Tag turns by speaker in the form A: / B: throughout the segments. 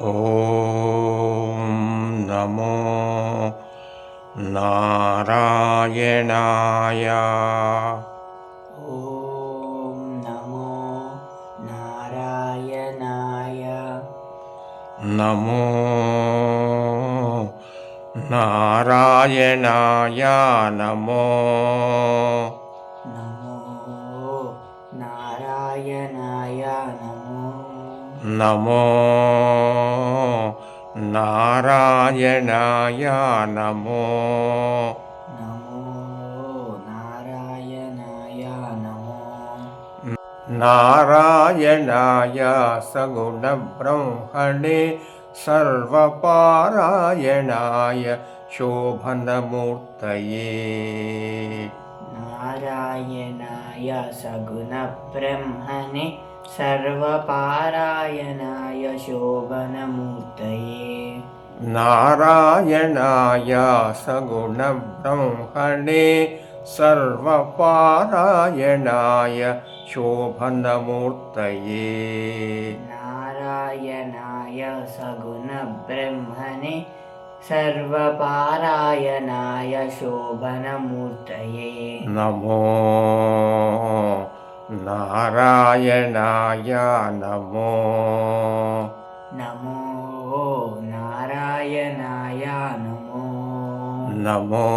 A: ఓం నమో నారాయణాయ.
B: ఓం నమో నారాయణాయ.
A: నమో నారాయణాయ. నమో
B: నమో నారాయణాయ.
A: నమో నారాయణాయ. నమో
B: నమో నారాయణాయ.
A: నారాయణాయ సగుణ బ్రహ్మణే సర్వపారాయణాయ శోభనమూర్తయే.
B: నారాయణాయ సగుణ బ్రహ్మణే సర్వపారాయణాయ శోభనమూర్తయే.
A: నారాయణాయ సగుణ బ్రహ్మణే సర్వపారాయణాయ శోభనమూర్తయే.
B: నారాయణాయ సగుణ బ్రహ్మణే సర్వపారాయణాయ శోభనమూర్తయే.
A: నమో నారాయణాయ. నమో
B: నమో నారాయణాయ.
A: నమో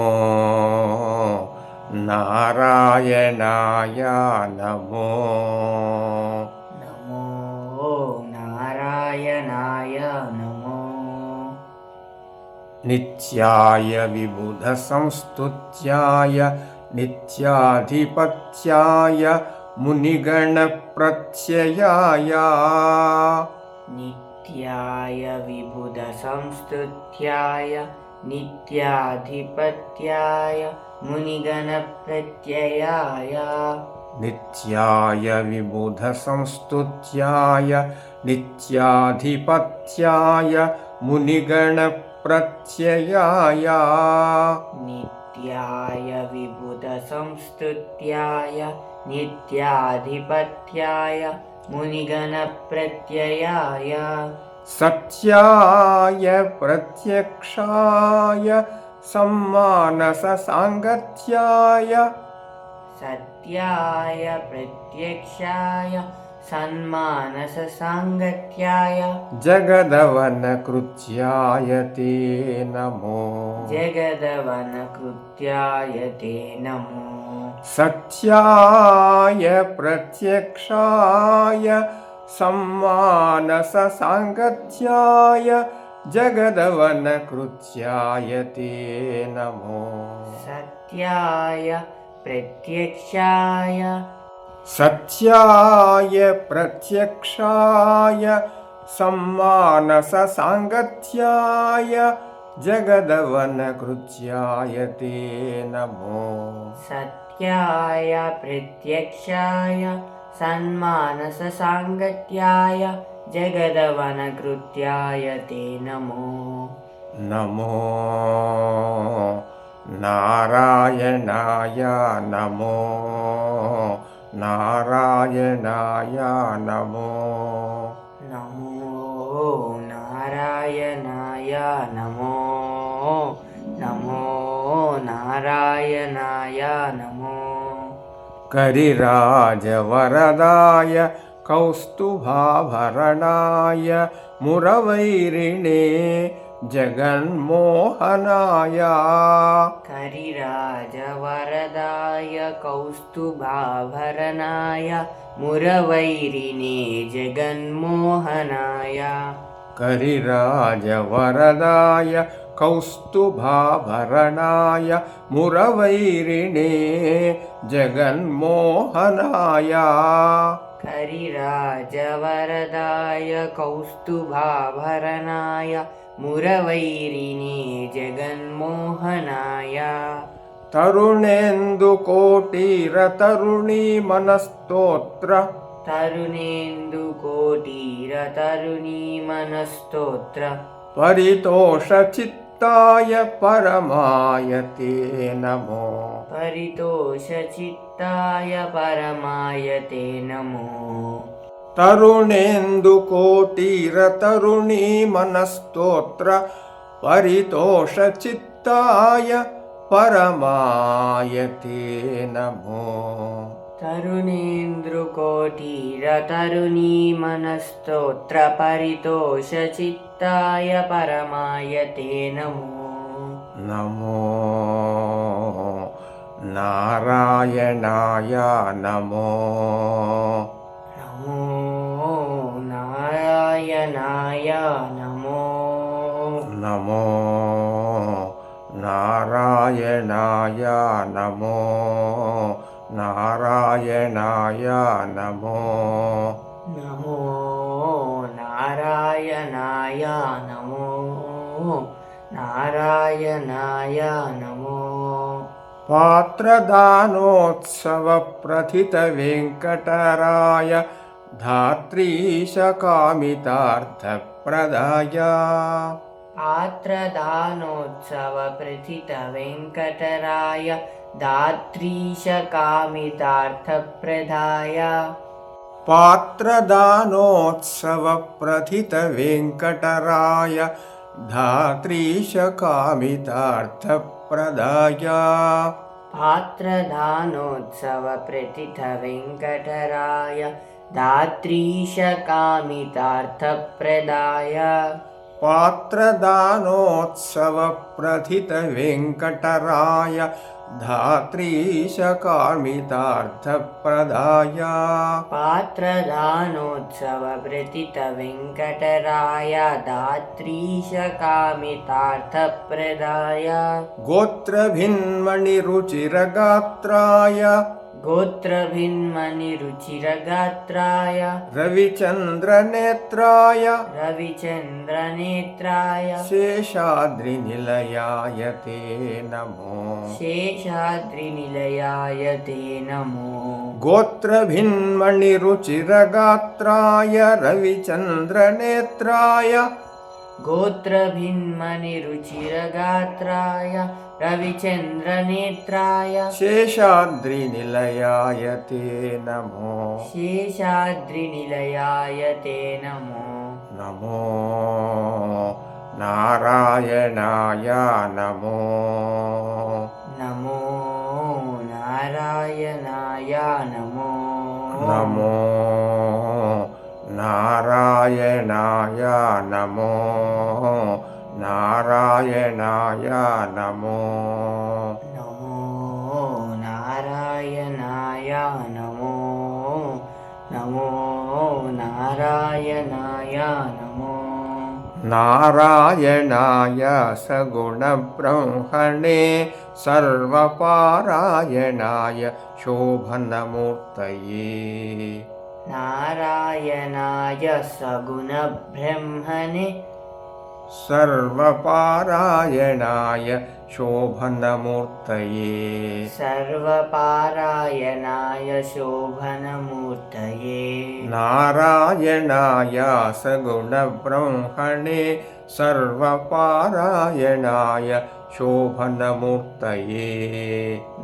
A: నారాయణాయ. నమో
B: నమో నారాయణాయ.
A: నిత్యాయ విబుధ సంస్తుత్యాయ నిత్యాధిపత్యాయ మునిగణ ప్రత్యయాయ.
B: నిత్యాయ విబుధ సంస్తుత్యాయ నిత్యాధిపత్యాయ మునిగణ ప్రత్యయాయ.
A: నిత్యాయ విబుధ సంస్తుత్యాయ నిత్యాధిపత్యాయ మునిగణ ప్రత్యయాయ.
B: నిత్యాయ విబుధ సంస్తుత్యాయ నిత్యాధిపత్యాయ మునిగణ ప్రత్యయాయ.
A: సత్యాయ ప్రత్యక్షాయ సమ్మానస సాంగత్యాయ.
B: సత్యాయ ప్రత్యక్షాయ సన్మానస సాంగత్యాయ.
A: జగదవన కృత్యాయ తే నమో.
B: జగదవన కృత్యాయ తే నమో.
A: సత్యాయ ప్రత్యక్షాయ సమ్మానస సాంగత్యాయ జగదవన కృత్యాయ తే నమో.
B: సత్యాయ ప్రత్యక్షాయ
A: సత్యాయ ప్రత్యక్షాయ సమ్మానస సాంగత్యాయ జగదవన కృత్యాయ తే నమో.
B: సత్యాయ ప్రత్యక్షాయ సన్మానస సాంగత్యాయ జగదవన కృత్యాయ తే నమో.
A: నమో నారాయణాయ. నమో నారాయణాయ. నమో
B: నమో నారాయణాయ. నమో నమో నారాయణాయ. నమో
A: కరిరాజవరదాయ కౌస్తుభాభరణాయ మురవైరిణే జగన్మోహనాయ.
B: కరిరాజవరదాయ కౌస్తుభాభరణాయ మురవైరిణే జగన్మోహనాయ.
A: కరిరాజవరదాయ కౌస్తుభాభరణాయ మురవైరిణే జగన్మోహనాయ.
B: కరిరాజవరదాయ కౌస్తుభాభరణాయ మురవైరిణే జగన్మోహనాయ.
A: తరుణేందుకోటిర తరుణీ మనస్తోత్ర.
B: తరుణేందుకోటిర తరుణీ మనస్తోత్ర.
A: పరితోషచిత్తాయ పరమాయ తే నమో.
B: పరితోషచిత్తాయ పరమాయ తే నమో.
A: तरुणेन्दुकोटिरतरुणीमनस्तोत्र परितोषचित्ताय परमाय ते नमो
B: तरुणेन्दुकोटिरतरुणीमनस्तोत्रपरितोषचित्ताय परमाय ते नमो
A: नमो नारायणाय नमो
B: नमो नारायणाय नमो
A: नमो नारायणाय नमो नारायणाय नमो
B: नमो नारायणाय नमो नारायणाय नमो
A: पात्रदानोत्सवप्रथितवेङ्कटराय धात्रीशकामितार्थप्रदाय
B: पात्रदानोत्सवप्रथितवेङ्कटराय धात्रीशकामितार्थप्रदाय
A: पात्रदानोत्सवप्रथितवेङ्कटराय धात्रीशकामितार्थप्रदाय
B: पात्रदानोत्सवप्रथितवेङ्कटराय धात्रीशकामितार्थप्रदाय
A: पात्रदानोत्सवप्रथितवेङ्कटराय धात्रीशकामितार्थप्रदाय
B: पात्रदानोत्सवप्रथितवेङ्कटराय धात्रीशकामितार्थप्रदाय
A: गोत्रभिन्मणिरुचिरगात्राय
B: गोत्रभिन्मनिरुचिरगात्राय
A: रविचन्द्रनेत्राय
B: रविचन्द्रनेत्राय
A: शेषाद्रिनिलयाय ते नमो
B: शेषाद्रिनिलयाय ते नमो
A: गोत्रभिन्मणिरुचिरगात्राय रविचन्द्रनेत्राय
B: गोत्रभिन्मनिरुचिरगात्राय रविचन्द्रनेत्राय
A: शेषाद्रिनिलयाय ते नमो
B: शेषाद्रिनिलयाय ते नमो
A: नमो नारायणाय नमो
B: नमो नारायणाय नमो
A: नमो नारायणाय नमो नारायणाय नमो
B: नमो नारायणाय नमो नमो नारायणाय नमो
A: नारायणाय सगुणब्रह्मणे सर्वपारायणाय शोभनमूर्तये
B: नारायणाय सगुणब्रह्मणे
A: सर्वपारायणाय शोभनमूर्तये
B: सर्वपारायणाय शोभनमूर्तये
A: नारायणाय सगुणब्रह्मणे सर्वपारायणाय शोभनमूर्तये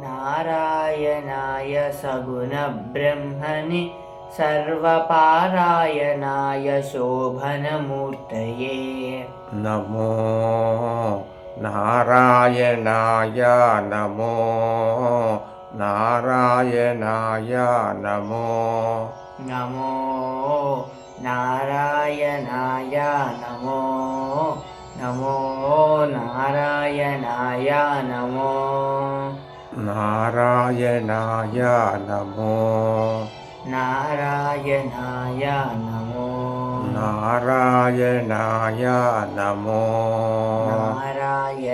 B: नारायणाय सगुणब्रह्मणे सर्वपारायणाय शोभनमूर्तये
A: नमो नारायणाय नमो नारायणाय नमो
B: नमो नारायणाय नमो नमो नारायणाय नमो
A: नारायणाय नमो
B: नारायणाय नमो
A: नारायणाय नमो
B: नारायणाय